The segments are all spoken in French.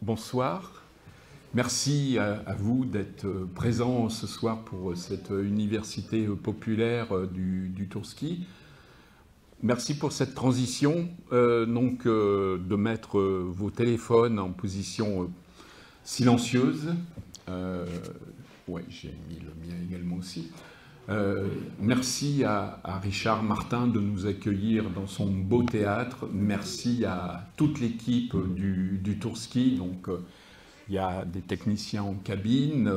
bonsoir. Merci à vous d'être présents ce soir pour cette université populaire du Tourski. Merci pour cette transition, de mettre vos téléphones en position silencieuse. Ouais, j'ai mis le mien également aussi. Merci à Richard Martin de nous accueillir dans son beau théâtre. Merci à toute l'équipe du Tourski. Donc, il y a des techniciens en cabine,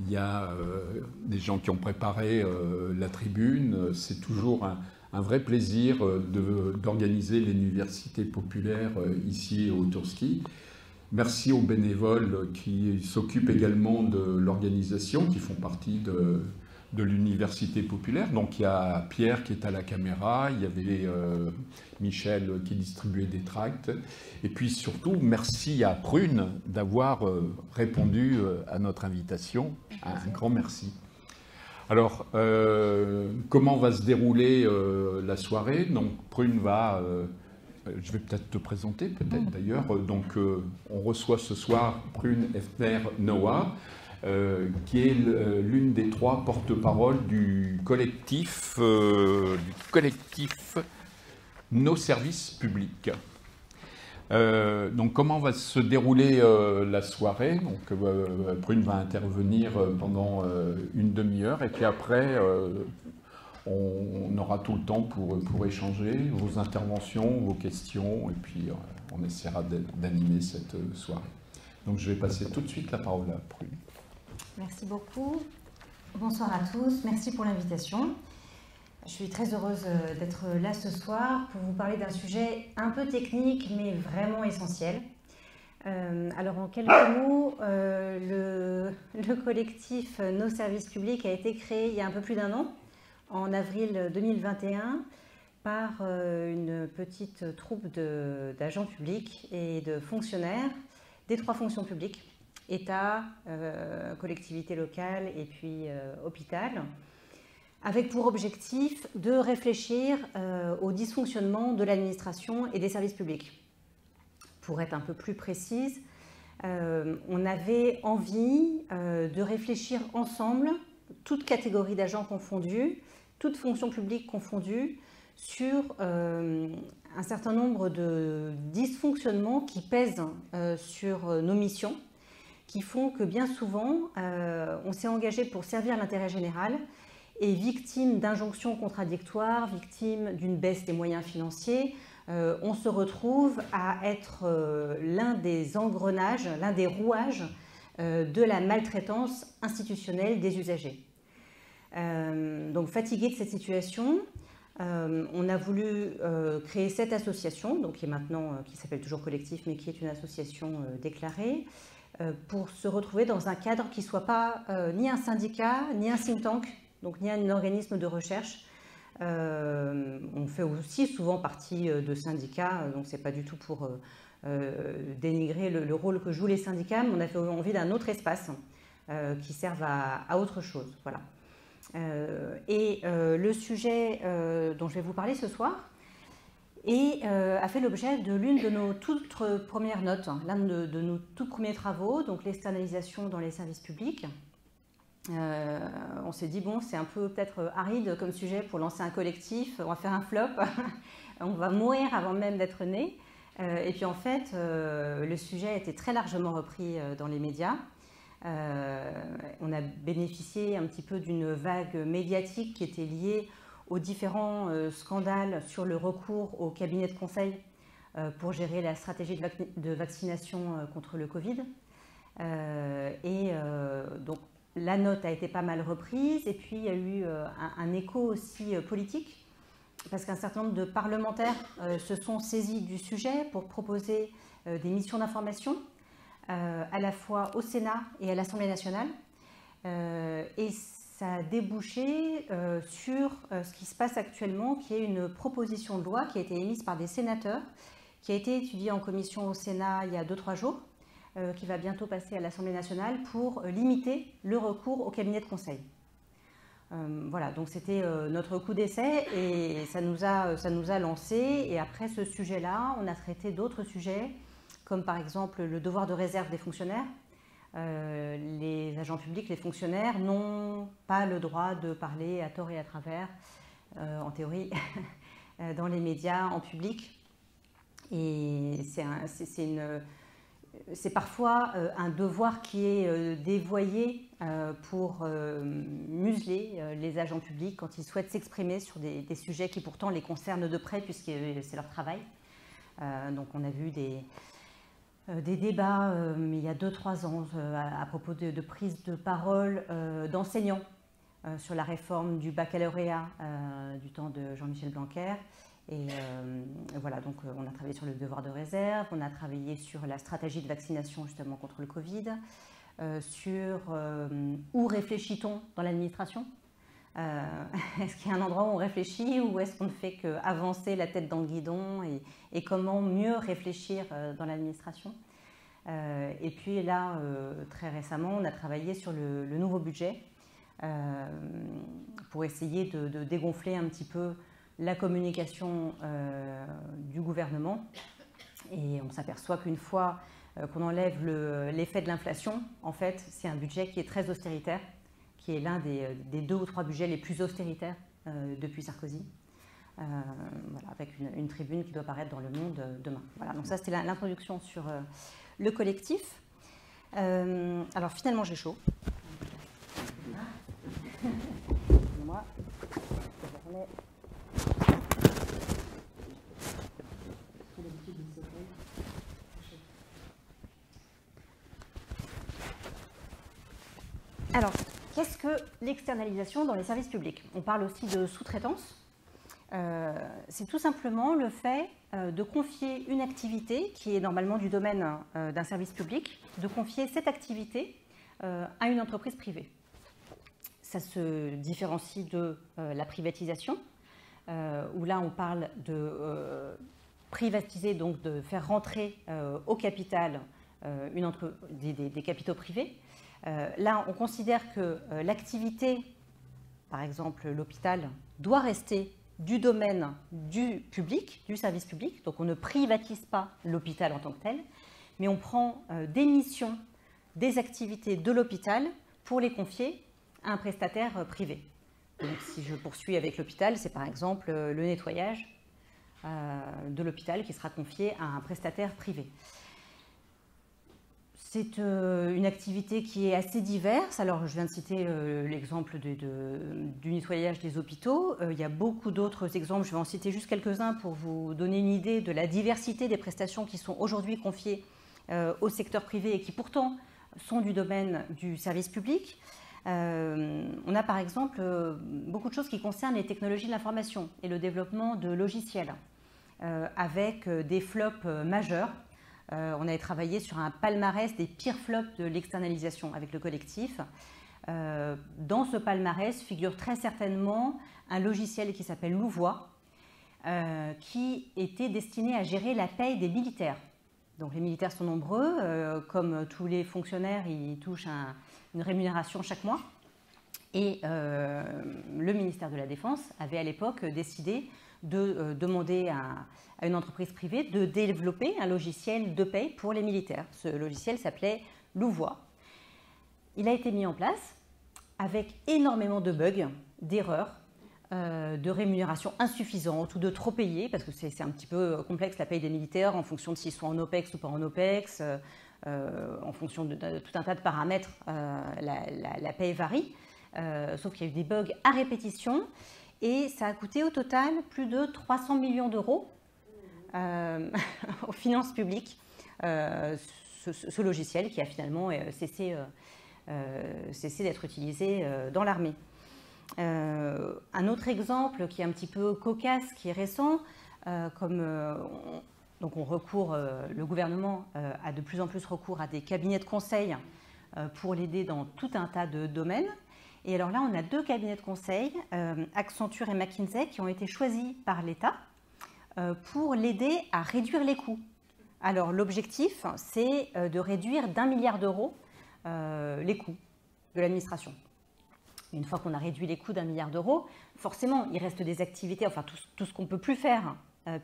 il y a des gens qui ont préparé la tribune. C'est toujours un vrai plaisir d'organiser l'université populaire ici au Tourski. Merci aux bénévoles qui s'occupent également de l'organisation, qui font partie de l'université populaire. Donc il y a Pierre qui est à la caméra, il y avait Michel qui distribuait des tracts. Et puis surtout, merci à Prune d'avoir répondu à notre invitation. Un grand merci. Alors, comment va se dérouler la soirée? Donc Prune va... je vais peut-être te présenter, peut-être d'ailleurs. Donc, on reçoit ce soir Prune Effner-Noah, qui est l'une des trois porte-paroles du collectif Nos Services Publics. Donc, comment va se dérouler la soirée? Donc, Prune va intervenir pendant une demi-heure, et puis après, on aura tout le temps pour échanger vos interventions, vos questions, et puis on essaiera d'animer cette soirée. Donc je vais passer tout de suite la parole à Prune. Merci beaucoup. Bonsoir à tous. Merci pour l'invitation. Je suis très heureuse d'être là ce soir pour vous parler d'un sujet un peu technique, mais vraiment essentiel. Alors en quelques mots, le collectif Nos Services Publics a été créé il y a un peu plus d'un an, en avril 2021, par une petite troupe d'agents publics et de fonctionnaires des trois fonctions publiques, État, collectivité locale et puis hôpital, avec pour objectif de réfléchir au dysfonctionnement de l'administration et des services publics. Pour être un peu plus précise, on avait envie de réfléchir ensemble, toutes catégories d'agents confondus, toutes fonctions publiques confondues, sur un certain nombre de dysfonctionnements qui pèsent sur nos missions, qui font que bien souvent, on s'est engagé pour servir l'intérêt général et victime d'injonctions contradictoires, victime d'une baisse des moyens financiers, on se retrouve à être l'un des engrenages, l'un des rouages de la maltraitance institutionnelle des usagers. Donc fatigué de cette situation, on a voulu créer cette association, donc qui s'appelle toujours Collectif, mais qui est une association déclarée, pour se retrouver dans un cadre qui ne soit pas ni un syndicat, ni un think tank, donc ni un organisme de recherche. On fait aussi souvent partie de syndicats, donc ce n'est pas du tout pour dénigrer le rôle que jouent les syndicats, mais on a fait envie d'un autre espace qui serve à autre chose. Voilà. Le sujet dont je vais vous parler ce soir a fait l'objet de l'une de nos toutes premières notes, l'un de nos tout premiers travaux, donc l'externalisation dans les services publics. On s'est dit, bon, c'est un peu peut-être aride comme sujet pour lancer un collectif, on va faire un flop, on va mourir avant même d'être né. Et puis en fait, le sujet a été très largement repris dans les médias. On a bénéficié un petit peu d'une vague médiatique qui était liée aux différents scandales sur le recours au cabinet de conseil pour gérer la stratégie de vaccination contre le Covid. Donc la note a été pas mal reprise, et puis il y a eu un écho aussi politique, parce qu'un certain nombre de parlementaires se sont saisis du sujet pour proposer des missions d'information, à la fois au Sénat et à l'Assemblée nationale, et ça a débouché sur ce qui se passe actuellement, qui est une proposition de loi qui a été émise par des sénateurs, qui a été étudiée en commission au Sénat il y a 2-3 jours, qui va bientôt passer à l'Assemblée nationale pour limiter le recours au cabinet de conseil. Voilà, donc c'était notre coup d'essai, et ça nous a lancé, et après ce sujet-là, on a traité d'autres sujets, comme par exemple le devoir de réserve des fonctionnaires. Les agents publics, les fonctionnaires n'ont pas le droit de parler à tort et à travers, en théorie, dans les médias, en public. Et c'est parfois un devoir qui est dévoyé pour museler les agents publics quand ils souhaitent s'exprimer sur des sujets qui pourtant les concernent de près puisque c'est leur travail. Donc on a vu des débats il y a 2-3 ans à propos de prise de parole d'enseignants sur la réforme du baccalauréat du temps de Jean-Michel Blanquer. Et voilà, donc on a travaillé sur le devoir de réserve, on a travaillé sur la stratégie de vaccination justement contre le Covid, sur où réfléchit-on dans l'administration. Est-ce qu'il y a un endroit où on réfléchit ou est-ce qu'on ne fait qu'avancer la tête dans le guidon et comment mieux réfléchir dans l'administration. Et puis là, très récemment, on a travaillé sur le nouveau budget pour essayer de dégonfler un petit peu la communication du gouvernement. Et on s'aperçoit qu'une fois qu'on enlève l'effet de l'inflation, en fait, c'est un budget qui est très austéritaire, qui est l'un des 2 ou 3 budgets les plus austéritaires depuis Sarkozy, voilà, avec une tribune qui doit paraître dans Le Monde demain. Voilà, donc ça c'était l'introduction sur le collectif. Alors finalement j'ai chaud. Moi, je remets... Alors, qu'est-ce que l'externalisation dans les services publics? On parle aussi de sous-traitance. C'est tout simplement le fait de confier une activité qui est normalement du domaine d'un service public, de confier cette activité à une entreprise privée. Ça se différencie de la privatisation, où là on parle de privatiser, donc de faire rentrer au capital des capitaux privés. Là, on considère que l'activité, par exemple l'hôpital, doit rester du domaine du public, du service public. Donc on ne privatise pas l'hôpital en tant que tel, mais on prend des missions, des activités de l'hôpital pour les confier à un prestataire privé. Donc si je poursuis avec l'hôpital, c'est par exemple le nettoyage de l'hôpital qui sera confié à un prestataire privé. C'est une activité qui est assez diverse. Alors, je viens de citer l'exemple du nettoyage des hôpitaux. Il y a beaucoup d'autres exemples. Je vais en citer juste quelques-uns pour vous donner une idée de la diversité des prestations qui sont aujourd'hui confiées au secteur privé et qui pourtant sont du domaine du service public. On a par exemple beaucoup de choses qui concernent les technologies de l'information et le développement de logiciels avec des flops majeurs. On avait travaillé sur un palmarès des pires flops de l'externalisation avec le collectif. Dans ce palmarès figure très certainement un logiciel qui s'appelle Louvois, qui était destiné à gérer la paye des militaires. Donc les militaires sont nombreux, comme tous les fonctionnaires, ils touchent une rémunération chaque mois. Et le ministère de la Défense avait à l'époque décidé de demander à une entreprise privée de développer un logiciel de paie pour les militaires. Ce logiciel s'appelait Louvois. Il a été mis en place avec énormément de bugs, d'erreurs, de rémunération insuffisante ou de trop payés, parce que c'est un petit peu complexe la paie des militaires en fonction de s'ils sont en OPEX ou pas en OPEX, en fonction de tout un tas de paramètres, la paie varie, sauf qu'il y a eu des bugs à répétition. Et ça a coûté au total plus de 300 millions d'euros aux finances publiques, ce logiciel qui a finalement cessé d'être utilisé dans l'armée. Un autre exemple qui est un petit peu cocasse, qui est récent, donc le gouvernement a de plus en plus recours à des cabinets de conseil pour l'aider dans tout un tas de domaines. Et alors là, on a 2 cabinets de conseil, Accenture et McKinsey, qui ont été choisis par l'État pour l'aider à réduire les coûts. Alors l'objectif, c'est de réduire d'1 milliard d'euros les coûts de l'administration. Une fois qu'on a réduit les coûts d'1 milliard d'euros, forcément, il reste des activités, enfin tout ce qu'on ne peut plus faire,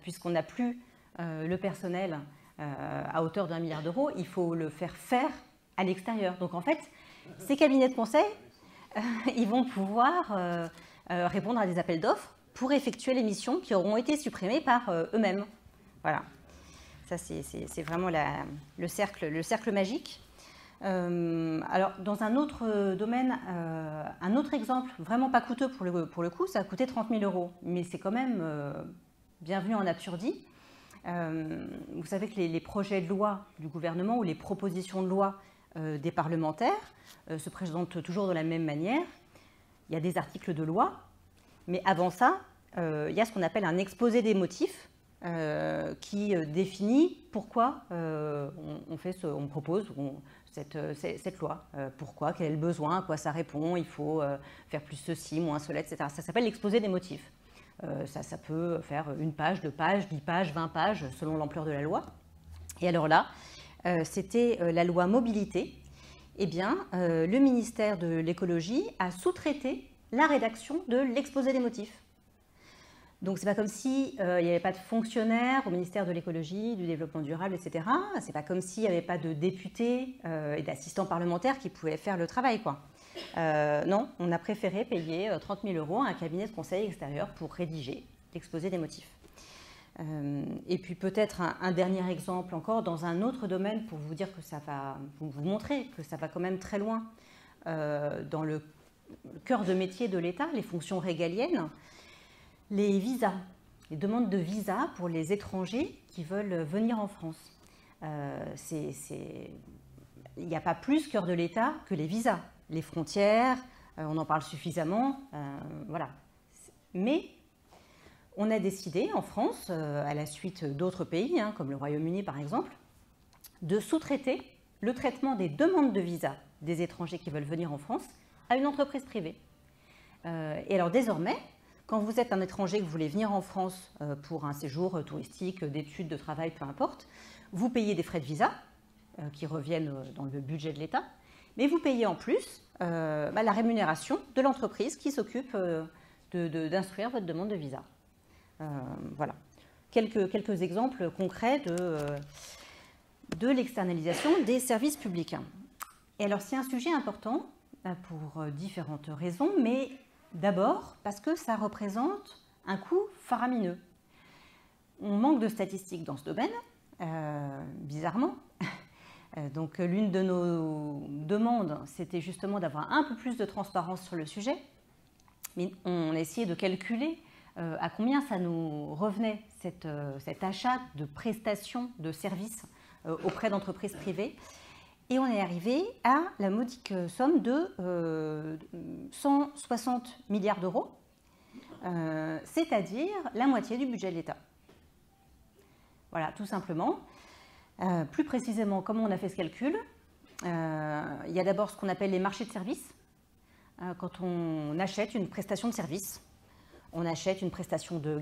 puisqu'on n'a plus le personnel à hauteur d'1 milliard d'euros, il faut le faire à l'extérieur. Donc en fait, ces cabinets de conseil, ils vont pouvoir répondre à des appels d'offres pour effectuer les missions qui auront été supprimées par eux-mêmes. Voilà. Ça, c'est vraiment le cercle magique. Alors, dans un autre domaine, un autre exemple, vraiment pas coûteux pour le coup, ça a coûté 30 000 euros, mais c'est quand même bienvenu en absurdie. Vous savez que les projets de loi du gouvernement ou les propositions de loi des parlementaires se présentent toujours de la même manière. Il y a des articles de loi, mais avant ça, il y a ce qu'on appelle un exposé des motifs qui définit pourquoi on propose cette loi. Pourquoi, quel est le besoin, à quoi ça répond, il faut faire plus ceci, moins cela, etc. Ça s'appelle l'exposé des motifs. Ça peut faire 1 page, 2 pages, 10 pages, 20 pages, selon l'ampleur de la loi. Et alors là, c'était la loi mobilité. Eh bien, le ministère de l'écologie a sous-traité la rédaction de l'exposé des motifs. Donc, c'est pas comme si il n'y avait pas de fonctionnaires au ministère de l'écologie, du développement durable, etc. C'est pas comme s'il n'y avait pas de députés et d'assistants parlementaires qui pouvaient faire le travail, quoi. Non, on a préféré payer 30 000 euros à un cabinet de conseil extérieur pour rédiger l'exposé des motifs. Et puis peut-être un dernier exemple encore dans un autre domaine pour vous dire que ça va, vous montrer que ça va quand même très loin dans le cœur de métier de l'État, les fonctions régaliennes, les visas, les demandes de visa pour les étrangers qui veulent venir en France. Il n'y a pas plus cœur de l'État que les visas. Les frontières, on en parle suffisamment, voilà. Mais on a décidé en France, à la suite d'autres pays, comme le Royaume-Uni par exemple, de sous-traiter le traitement des demandes de visa des étrangers qui veulent venir en France à une entreprise privée. Et alors désormais, quand vous êtes un étranger que vous voulez venir en France pour un séjour touristique, d'études, de travail, peu importe, vous payez des frais de visa qui reviennent dans le budget de l'État, mais vous payez en plus la rémunération de l'entreprise qui s'occupe d'instruire votre demande de visa. Voilà. Quelques exemples concrets de l'externalisation des services publics. Et alors, c'est un sujet important pour différentes raisons, mais d'abord parce que ça représente un coût faramineux. On manque de statistiques dans ce domaine, bizarrement. Donc l'une de nos demandes, c'était justement d'avoir un peu plus de transparence sur le sujet. Mais on a essayé de calculer à combien ça nous revenait cet achat de prestations de services auprès d'entreprises privées. Et on est arrivé à la modique somme de 160 milliards d'euros, c'est-à-dire la moitié du budget de l'État. Voilà, tout simplement. Plus précisément, comment on a fait ce calcul? Il y a d'abord ce qu'on appelle les marchés de services. Quand on achète une prestation de service, on achète une prestation de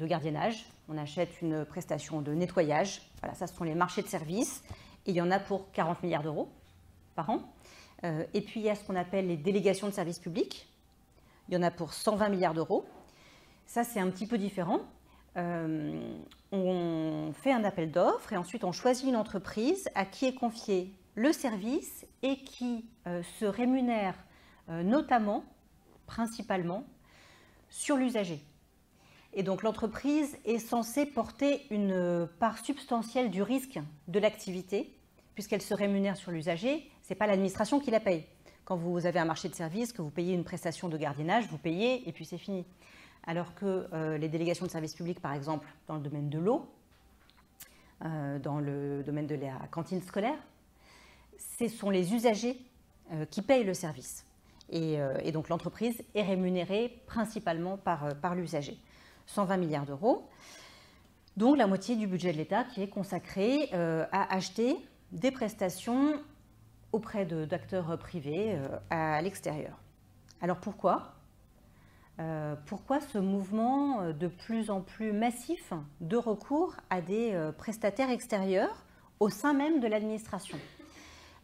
gardiennage, on achète une prestation de nettoyage. Voilà, ça, ce sont les marchés de services. Et il y en a pour 40 milliards d'euros par an. Et puis, il y a ce qu'on appelle les délégations de services publics. Il y en a pour 120 milliards d'euros. Ça, c'est un petit peu différent. On fait un appel d'offres et ensuite on choisit une entreprise à qui est confié le service et qui se rémunère notamment, principalement, sur l'usager. Et donc l'entreprise est censée porter une part substantielle du risque de l'activité, puisqu'elle se rémunère sur l'usager, ce n'est pas l'administration qui la paye. Quand vous avez un marché de service, que vous payez une prestation de gardiennage, vous payez et puis c'est fini. Alors que les délégations de services publics, par exemple, dans le domaine de l'eau, dans le domaine de la cantine scolaire, ce sont les usagers qui payent le service. Et donc l'entreprise est rémunérée principalement par l'usager. 120 milliards d'euros, donc la moitié du budget de l'État qui est consacré à acheter des prestations auprès d'acteurs privés à l'extérieur. Alors pourquoi ? Pourquoi ce mouvement de plus en plus massif de recours à des prestataires extérieurs au sein même de l'administration?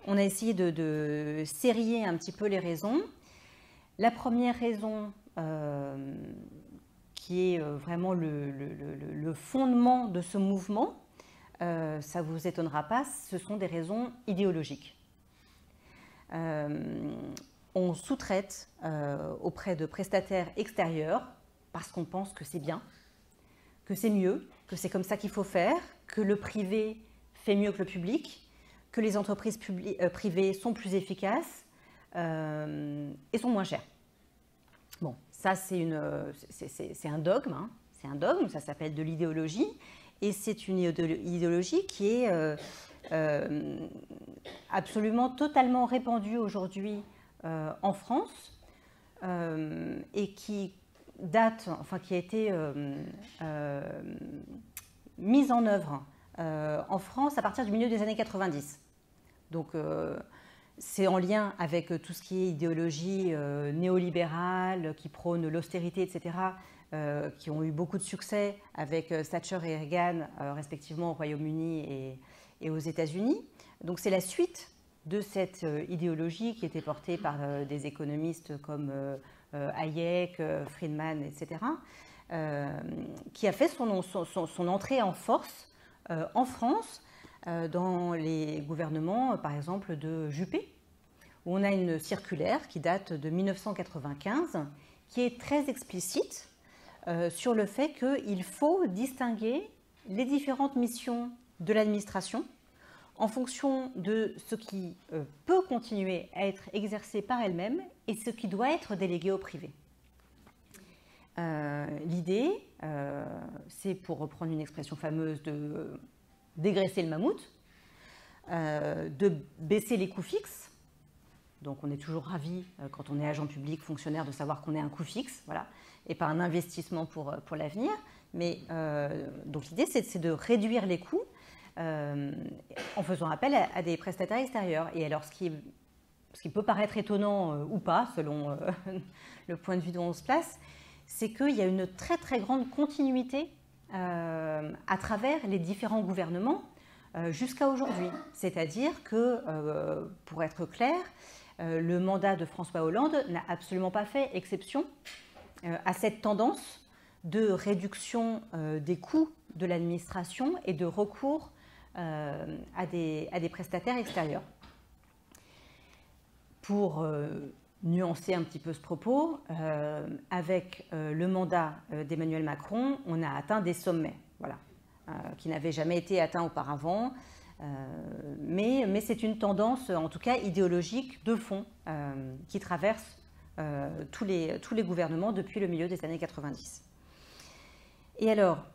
On a essayé de sérier un petit peu les raisons. La première raison, qui est vraiment le fondement de ce mouvement, ça ne vous étonnera pas, ce sont des raisons idéologiques. On sous-traite auprès de prestataires extérieurs parce qu'on pense que c'est bien, que c'est mieux, que c'est comme ça qu'il faut faire, que le privé fait mieux que le public, que les entreprises privées sont plus efficaces et sont moins chères. Bon, ça c'est un dogme, hein. C'est un dogme, ça s'appelle de l'idéologie, et c'est une idéologie qui est absolument totalement répandue aujourd'hui en France et qui date, enfin qui a été mise en œuvre en France à partir du milieu des années 90. Donc c'est en lien avec tout ce qui est idéologie néolibérale, qui prône l'austérité, etc., qui ont eu beaucoup de succès avec Thatcher et Reagan, respectivement au Royaume-Uni et aux États-Unis. Donc c'est la suite de cette idéologie qui était portée par des économistes comme Hayek, Friedman, etc., qui a fait son entrée en force en France dans les gouvernements, par exemple, de Juppé, où on a une circulaire qui date de 1995, qui est très explicite sur le fait qu'il faut distinguer les différentes missions de l'administration en fonction de ce qui peut continuer à être exercé par elle-même et ce qui doit être délégué au privé. L'idée, c'est, pour reprendre une expression fameuse, de dégraisser le mammouth, de baisser les coûts fixes. Donc on est toujours ravi, quand on est agent public, fonctionnaire, de savoir qu'on est un coût fixe, voilà, et pas un investissement pour l'avenir. Mais donc l'idée, c'est de réduire les coûts en faisant appel à des prestataires extérieurs. Et alors, ce qui peut paraître étonnant ou pas, selon le point de vue dont on se place, c'est qu'il y a une très très grande continuité à travers les différents gouvernements jusqu'à aujourd'hui. C'est-à-dire que, pour être clair, le mandat de François Hollande n'a absolument pas fait exception à cette tendance de réduction des coûts de l'administration et de recours à des prestataires extérieurs. Pour nuancer un petit peu ce propos, avec le mandat d'Emmanuel Macron, on a atteint des sommets, voilà, qui n'avaient jamais été atteints auparavant. Mais c'est une tendance, en tout cas idéologique, de fond, qui traverse tous les gouvernements depuis le milieu des années 90. Et alors,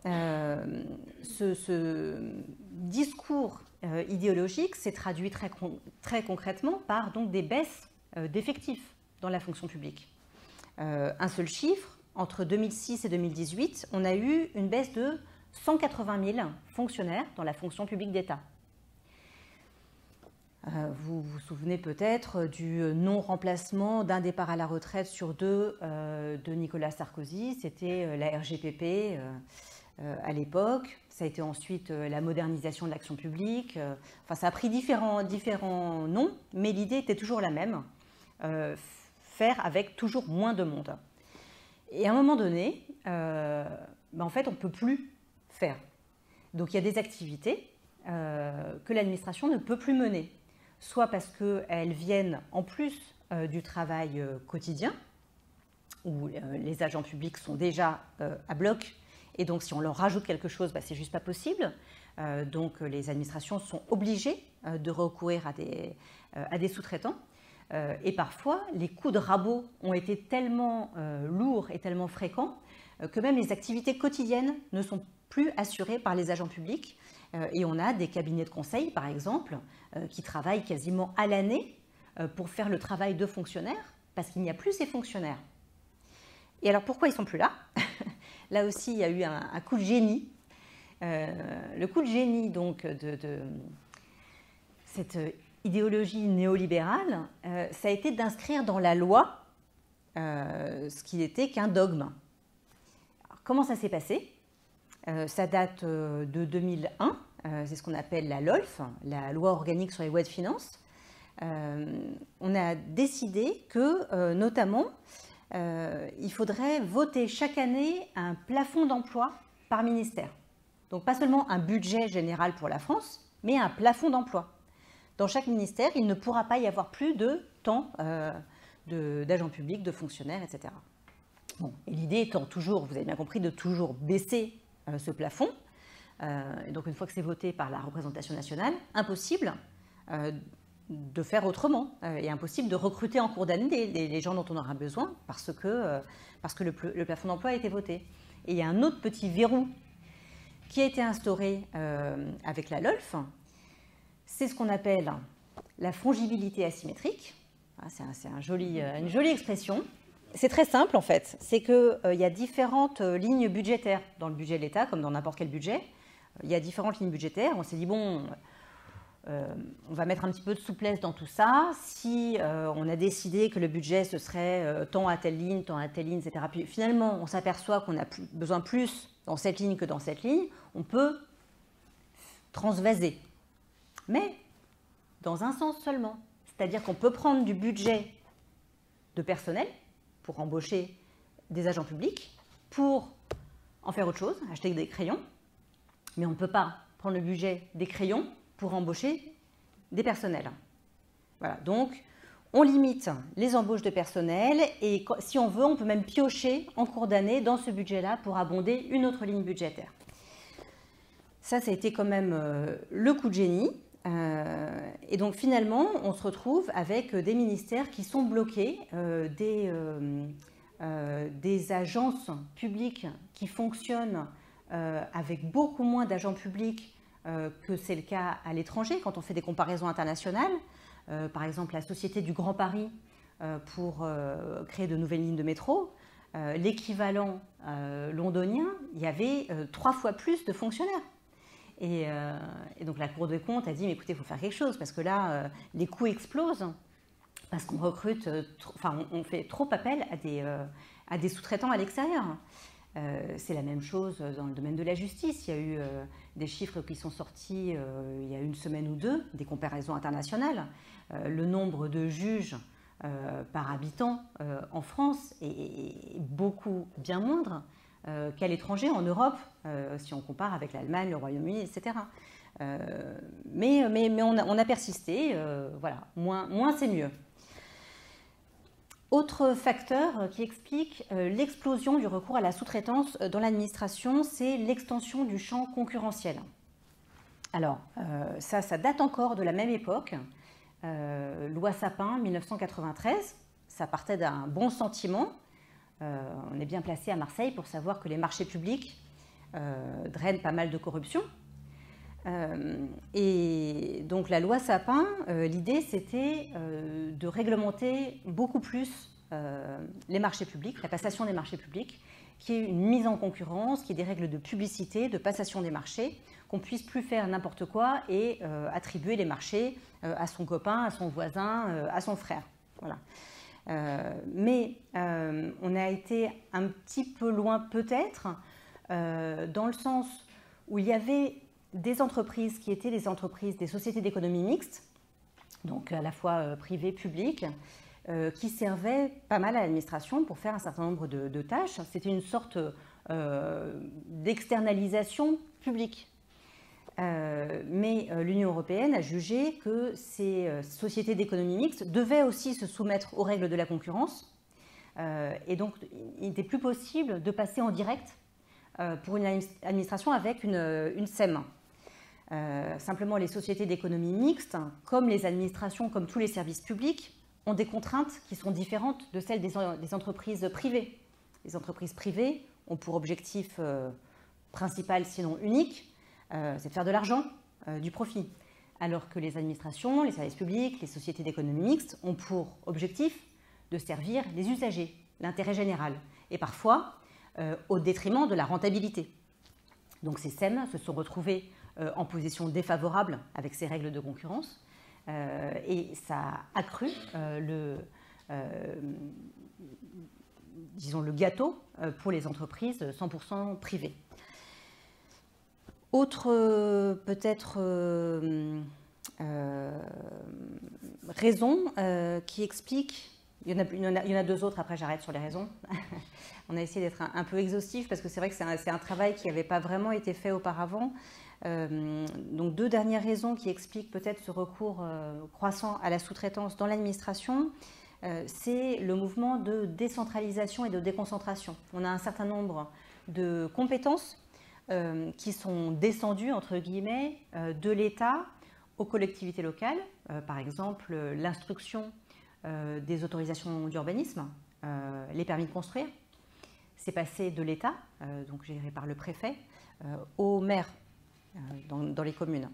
ce discours idéologique s'est traduit très concrètement par donc des baisses d'effectifs dans la fonction publique. Un seul chiffre, entre 2006 et 2018, on a eu une baisse de 180 000 fonctionnaires dans la fonction publique d'État. Vous vous souvenez peut-être du non-remplacement d'un départ à la retraite sur deux de Nicolas Sarkozy. C'était la RGPP à l'époque. Ça a été ensuite la modernisation de l'action publique. Enfin, ça a pris différents noms, mais l'idée était toujours la même. Faire avec toujours moins de monde. Et à un moment donné, en fait, on ne peut plus faire. Donc il y a des activités que l'administration ne peut plus mener. Soit parce qu'elles viennent en plus du travail quotidien, où les agents publics sont déjà à bloc, et donc si on leur rajoute quelque chose, c'est juste pas possible. Donc les administrations sont obligées de recourir à des sous-traitants. Et parfois, les coups de rabot ont été tellement lourds et tellement fréquents que même les activités quotidiennes ne sont plus assurées par les agents publics. Et on a des cabinets de conseil, par exemple, qui travaillent quasiment à l'année pour faire le travail de fonctionnaires, parce qu'il n'y a plus ces fonctionnaires. Et alors, pourquoi ils ne sont plus là? Là aussi, il y a eu un coup de génie. Le coup de génie, donc, de cette idéologie néolibérale, ça a été d'inscrire dans la loi ce qui n'était qu'un dogme. Alors, comment ça s'est passé? Ça date de 2001, c'est ce qu'on appelle la LOLF, la loi organique sur les lois de finances. On a décidé que, notamment, il faudrait voter chaque année un plafond d'emploi par ministère. Donc pas seulement un budget général pour la France, mais un plafond d'emploi. Dans chaque ministère, il ne pourra pas y avoir plus de tant d'agents publics, de fonctionnaires, etc. Bon, et l'idée étant toujours, vous avez bien compris, de toujours baisser ce plafond. Et donc une fois que c'est voté par la représentation nationale, impossible de faire autrement et impossible de recruter en cours d'année les gens dont on aura besoin parce que le plafond d'emploi a été voté. Et il y a un autre petit verrou qui a été instauré avec la LOLF, c'est ce qu'on appelle la fongibilité asymétrique. C'est une jolie expression. C'est très simple en fait, c'est qu'il y a différentes lignes budgétaires dans le budget de l'État, comme dans n'importe quel budget. Il y a différentes lignes budgétaires. On s'est dit, bon, on va mettre un petit peu de souplesse dans tout ça. Si on a décidé que le budget, ce serait tant à telle ligne, etc. Puis finalement, on s'aperçoit qu'on a besoin plus dans cette ligne que dans cette ligne, on peut transvaser. Mais dans un sens seulement. C'est-à-dire qu'on peut prendre du budget de personnel pour embaucher des agents publics, pour en faire autre chose, acheter des crayons, mais on ne peut pas prendre le budget des crayons pour embaucher des personnels. Voilà, donc on limite les embauches de personnel et si on veut, on peut même piocher en cours d'année dans ce budget-là pour abonder une autre ligne budgétaire. Ça a été quand même le coup de génie. Et donc finalement, on se retrouve avec des ministères qui sont bloqués, des agences publiques qui fonctionnent avec beaucoup moins d'agents publics que c'est le cas à l'étranger quand on fait des comparaisons internationales. Par exemple, la Société du Grand Paris pour créer de nouvelles lignes de métro. L'équivalent londonien, il y avait 3 fois plus de fonctionnaires. Et donc la Cour des comptes a dit, mais écoutez, il faut faire quelque chose, parce que là, les coûts explosent, parce qu'on recrute, on fait trop appel à des sous-traitants à l'extérieur. C'est la même chose dans le domaine de la justice. Il y a eu des chiffres qui sont sortis il y a une semaine ou deux, des comparaisons internationales. Le nombre de juges par habitant en France est beaucoup bien moindre qu'à l'étranger, en Europe, si on compare avec l'Allemagne, le Royaume-Uni, etc. Mais on a persisté, voilà, moins c'est mieux. Autre facteur qui explique l'explosion du recours à la sous-traitance dans l'administration, c'est l'extension du champ concurrentiel. Alors, ça date encore de la même époque, loi Sapin 1993, ça partait d'un bon sentiment. On est bien placé à Marseille pour savoir que les marchés publics drainent pas mal de corruption. Et donc la loi Sapin, l'idée c'était de réglementer beaucoup plus les marchés publics, la passation des marchés publics, qui est une mise en concurrence, qui est des règles de publicité, de passation des marchés, qu'on ne puisse plus faire n'importe quoi et attribuer les marchés à son copain, à son voisin, à son frère. Voilà. Mais on a été un petit peu loin peut-être, dans le sens où il y avait des entreprises qui étaient des entreprises, des sociétés d'économie mixte, donc à la fois privées, publiques, qui servaient pas mal à l'administration pour faire un certain nombre de tâches. C'était une sorte d'externalisation publique. Mais l'Union européenne a jugé que ces sociétés d'économie mixte devaient aussi se soumettre aux règles de la concurrence. Et donc, il n'était plus possible de passer en direct pour une administration avec une SEM. Simplement, les sociétés d'économie mixte, comme les administrations, comme tous les services publics, ont des contraintes qui sont différentes de celles des entreprises privées. Les entreprises privées ont pour objectif principal, sinon unique, c'est de faire de l'argent, du profit. Alors que les administrations, les services publics, les sociétés d'économie mixte ont pour objectif de servir les usagers, l'intérêt général, et parfois au détriment de la rentabilité. Donc ces SEM se sont retrouvés en position défavorable avec ces règles de concurrence, et ça a accru le gâteau pour les entreprises 100% privées. Autre peut-être raison qui explique Il y en a deux autres, après j'arrête sur les raisons. On a essayé d'être un peu exhaustif parce que c'est vrai que c'est un travail qui n'avait pas vraiment été fait auparavant. Donc deux dernières raisons qui expliquent peut-être ce recours croissant à la sous-traitance dans l'administration. C'est le mouvement de décentralisation et de déconcentration. On a un certain nombre de compétences qui sont descendues, entre guillemets, de l'État aux collectivités locales. Par exemple, l'instruction des autorisations d'urbanisme, les permis de construire. C'est passé de l'État, donc géré par le préfet, aux maires dans les communes.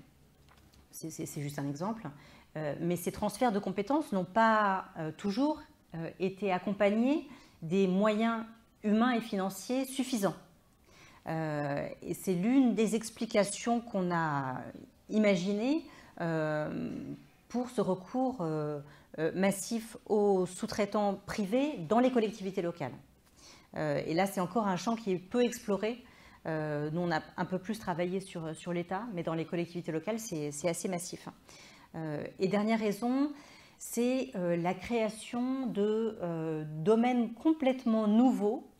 C'est juste un exemple. Mais ces transferts de compétences n'ont pas toujours été accompagnés des moyens humains et financiers suffisants. Et c'est l'une des explications qu'on a imaginées pour ce recours massif aux sous-traitants privés dans les collectivités locales. Et là, c'est encore un champ qui est peu exploré. Nous, on a un peu plus travaillé sur l'État, mais dans les collectivités locales, c'est assez massif. Et dernière raison, c'est la création de domaines complètement nouveaux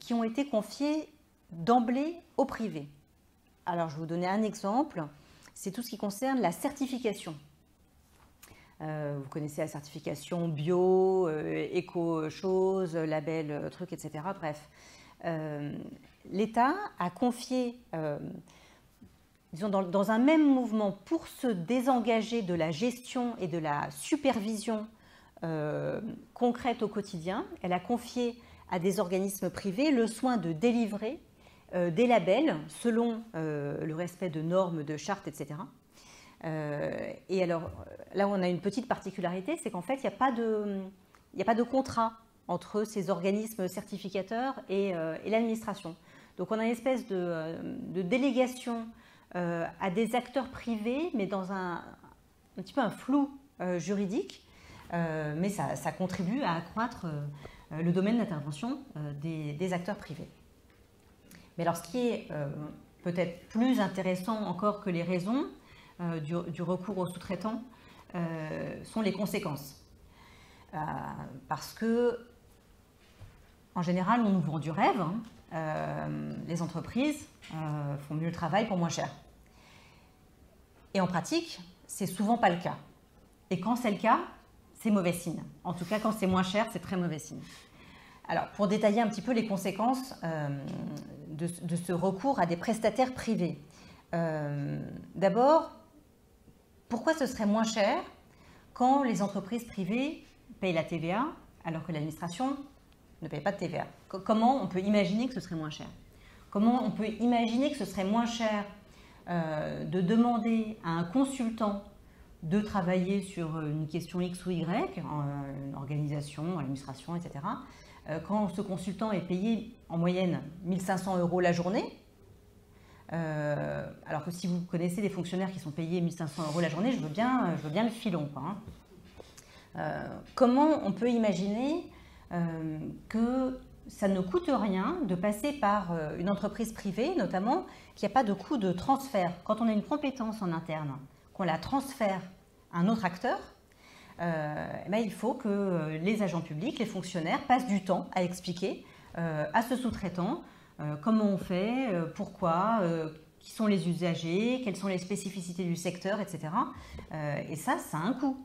qui ont été confiés d'emblée au privé. Alors, je vais vous donner un exemple. C'est tout ce qui concerne la certification. Vous connaissez la certification bio, éco-chose, label, truc, etc. Bref, l'État a confié, disons, dans un même mouvement, pour se désengager de la gestion et de la supervision concrète au quotidien, elle a confié à des organismes privés le soin de délivrer des labels selon le respect de normes, de chartes, etc. Et alors, là où on a une petite particularité, c'est qu'en fait, il n'y a pas de contrat entre ces organismes certificateurs et l'administration. Donc, on a une espèce de délégation à des acteurs privés, mais dans un petit peu un flou juridique, mais ça contribue à accroître le domaine d'intervention des acteurs privés. Mais alors, ce qui est peut-être plus intéressant encore que les raisons du recours aux sous-traitants sont les conséquences. Parce que, en général, on nous vend du rêve. Les entreprises font mieux le travail pour moins cher. Et en pratique, c'est souvent pas le cas. Et quand c'est le cas, c'est mauvais signe. En tout cas, quand c'est moins cher, c'est très mauvais signe. Alors, pour détailler un petit peu les conséquences de ce recours à des prestataires privés. D'abord, pourquoi ce serait moins cher quand les entreprises privées payent la TVA alors que l'administration ne paye pas de TVA? Comment on peut imaginer que ce serait moins cher? Comment on peut imaginer que ce serait moins cher de demander à un consultant de travailler sur une question X ou Y, une organisation, l'administration, etc., quand ce consultant est payé en moyenne 1 500 € la journée, alors que si vous connaissez des fonctionnaires qui sont payés 1 500 € la journée, je veux bien le filon, quoi, hein. Comment on peut imaginer que ça ne coûte rien de passer par une entreprise privée, notamment, qu'il n'y a pas de coût de transfert? Quand on a une compétence en interne, qu'on la transfère à un autre acteur, il faut que les agents publics, les fonctionnaires, passent du temps à expliquer à ce sous-traitant comment on fait, pourquoi, qui sont les usagers, quelles sont les spécificités du secteur, etc. Et ça a un coût.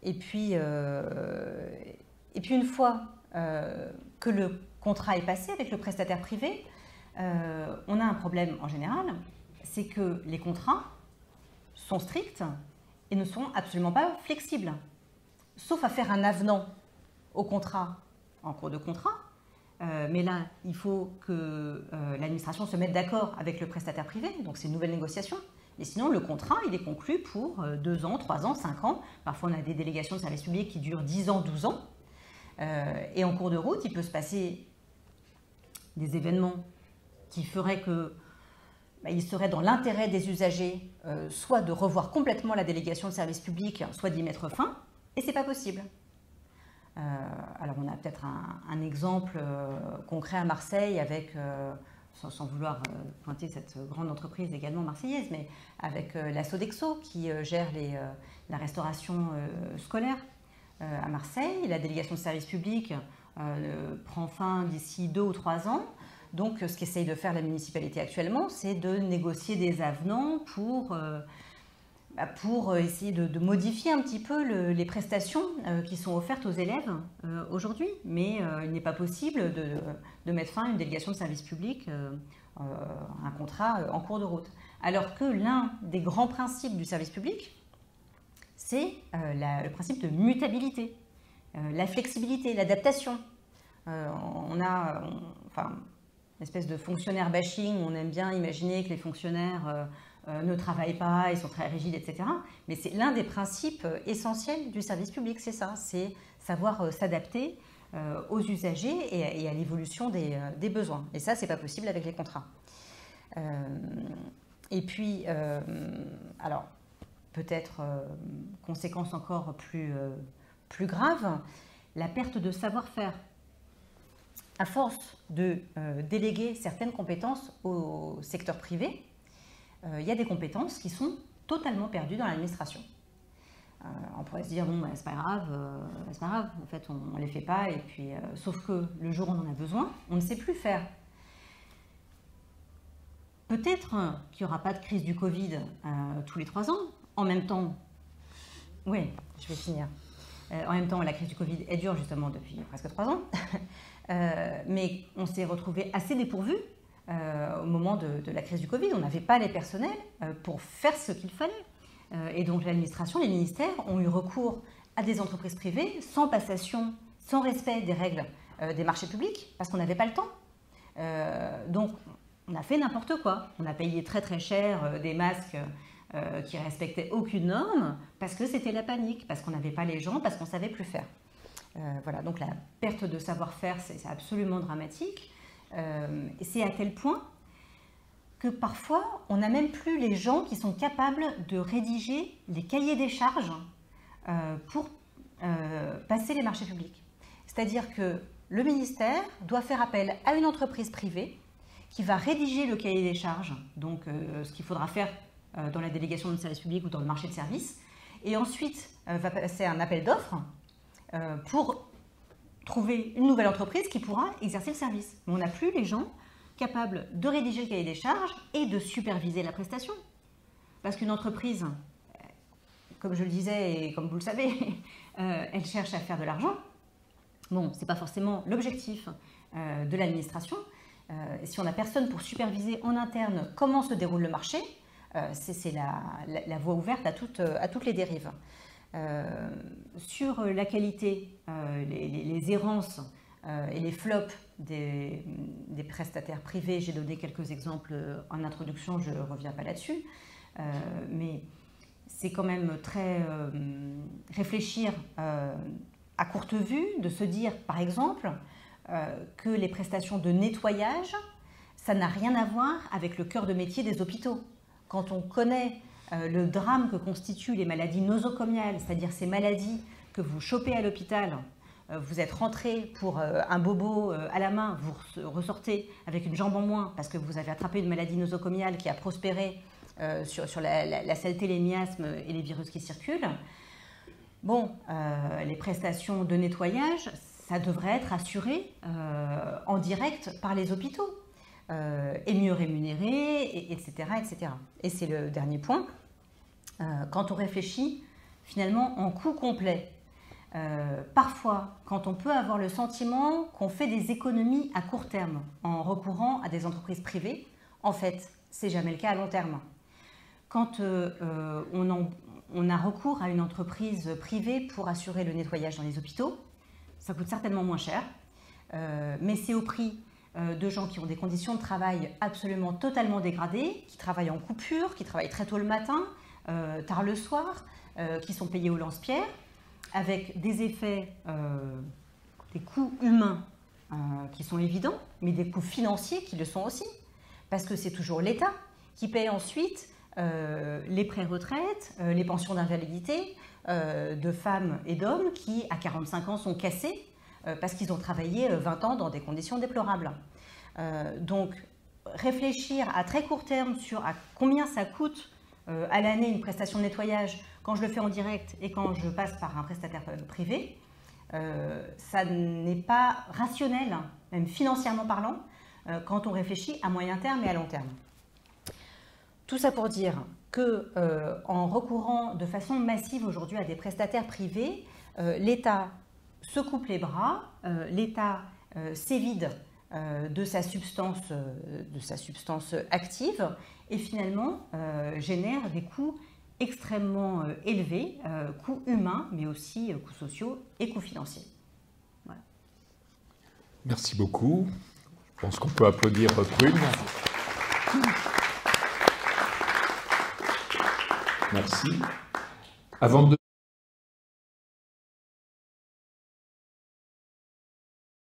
Et puis une fois que le contrat est passé avec le prestataire privé, on a un problème en général, c'est que les contrats sont stricts et ne sont absolument pas flexibles, sauf à faire un avenant au contrat en cours de contrat. Mais là, il faut que l'administration se mette d'accord avec le prestataire privé, donc c'est une nouvelle négociation. Et sinon, le contrat, il est conclu pour 2 ans, 3 ans, 5 ans. Parfois, on a des délégations de services publics qui durent 10 ans, 12 ans. Et en cours de route, il peut se passer des événements qui feraient que il serait dans l'intérêt des usagers soit de revoir complètement la délégation de services publics, soit d'y mettre fin, et c'est pas possible. Alors on a peut-être un exemple concret à Marseille avec sans vouloir pointer cette grande entreprise également marseillaise, mais avec la Sodexo qui gère la restauration scolaire à Marseille. La délégation de service public prend fin d'ici 2 ou 3 ans. Donc, ce qu'essaye de faire la municipalité actuellement, c'est de négocier des avenants pour essayer de modifier un petit peu les prestations qui sont offertes aux élèves aujourd'hui. Mais il n'est pas possible de mettre fin à une délégation de service public, un contrat en cours de route. Alors que l'un des grands principes du service public, c'est le principe de mutabilité, la flexibilité, l'adaptation. Une espèce de fonctionnaire bashing, on aime bien imaginer que les fonctionnaires ne travaillent pas, ils sont très rigides, etc. Mais c'est l'un des principes essentiels du service public, c'est ça, c'est savoir s'adapter aux usagers et à l'évolution des besoins. Et ça, c'est pas possible avec les contrats. Et puis, alors, peut-être conséquence encore plus grave, la perte de savoir-faire. À force de déléguer certaines compétences au secteur privé, il y a des compétences qui sont totalement perdues dans l'administration. On pourrait se dire, bon, c'est pas grave, en fait, on ne les fait pas, et puis, sauf que le jour où on en a besoin, on ne sait plus faire. Peut-être qu'il n'y aura pas de crise du Covid tous les 3 ans. En même temps, oui, je vais finir. En même temps, la crise du Covid, elle dure justement depuis presque 3 ans. Mais on s'est retrouvé assez dépourvu au moment de la crise du Covid. On n'avait pas les personnels pour faire ce qu'il fallait. Et donc l'administration, les ministères ont eu recours à des entreprises privées sans passation, sans respect des règles des marchés publics, parce qu'on n'avait pas le temps. Donc on a fait n'importe quoi. On a payé très très cher des masques qui respectaient aucune norme, parce que c'était la panique, parce qu'on n'avait pas les gens, parce qu'on ne savait plus faire. Voilà, donc la perte de savoir-faire, c'est absolument dramatique. Et c'est à tel point que parfois, on n'a même plus les gens qui sont capables de rédiger les cahiers des charges pour passer les marchés publics. C'est-à-dire que le ministère doit faire appel à une entreprise privée qui va rédiger le cahier des charges, donc ce qu'il faudra faire dans la délégation de service public ou dans le marché de services, et ensuite va passer un appel d'offres pour trouver une nouvelle entreprise qui pourra exercer le service. Mais on n'a plus les gens capables de rédiger le cahier des charges et de superviser la prestation. Parce qu'une entreprise, comme je le disais et comme vous le savez, elle cherche à faire de l'argent. Bon, ce n'est pas forcément l'objectif de l'administration. Et si on n'a personne pour superviser en interne comment se déroule le marché, c'est la voie ouverte à toutes les dérives. Sur la qualité, les errances et les flops des prestataires privés, j'ai donné quelques exemples en introduction, je ne reviens pas là-dessus, mais c'est quand même très réfléchir à courte vue, de se dire par exemple que les prestations de nettoyage, ça n'a rien à voir avec le cœur de métier des hôpitaux. Quand on connaît le drame que constituent les maladies nosocomiales, c'est-à-dire ces maladies que vous chopez à l'hôpital, vous êtes rentré pour un bobo à la main, vous ressortez avec une jambe en moins parce que vous avez attrapé une maladie nosocomiale qui a prospéré sur la saleté, les miasmes et les virus qui circulent. Bon, les prestations de nettoyage, ça devrait être assuré en direct par les hôpitaux. Et mieux rémunérés, etc., etc. Et c'est le dernier point. Quand on réfléchit finalement en coût complet, parfois, quand on peut avoir le sentiment qu'on fait des économies à court terme en recourant à des entreprises privées, en fait, c'est jamais le cas à long terme. Quand on a recours à une entreprise privée pour assurer le nettoyage dans les hôpitaux, ça coûte certainement moins cher, mais c'est au prix de gens qui ont des conditions de travail absolument totalement dégradées, qui travaillent en coupure, qui travaillent très tôt le matin, tard le soir, qui sont payés au lance-pierre, avec des effets, des coûts humains qui sont évidents, mais des coûts financiers qui le sont aussi, parce que c'est toujours l'État qui paye ensuite les pré-retraites, les pensions d'invalidité de femmes et d'hommes qui, à 45 ans, sont cassés parce qu'ils ont travaillé 20 ans dans des conditions déplorables. Donc, réfléchir à très court terme sur à combien ça coûte à l'année une prestation de nettoyage quand je le fais en direct et quand je passe par un prestataire privé, ça n'est pas rationnel, même financièrement parlant, quand on réfléchit à moyen terme et à long terme. Tout ça pour dire que en recourant de façon massive aujourd'hui à des prestataires privés, l'État se coupe les bras, l'État s'évide de sa substance active et finalement génère des coûts extrêmement élevés, coûts humains, mais aussi coûts sociaux et coûts financiers. Voilà. Merci beaucoup. Je pense qu'on peut applaudir Prune. Merci. Avant de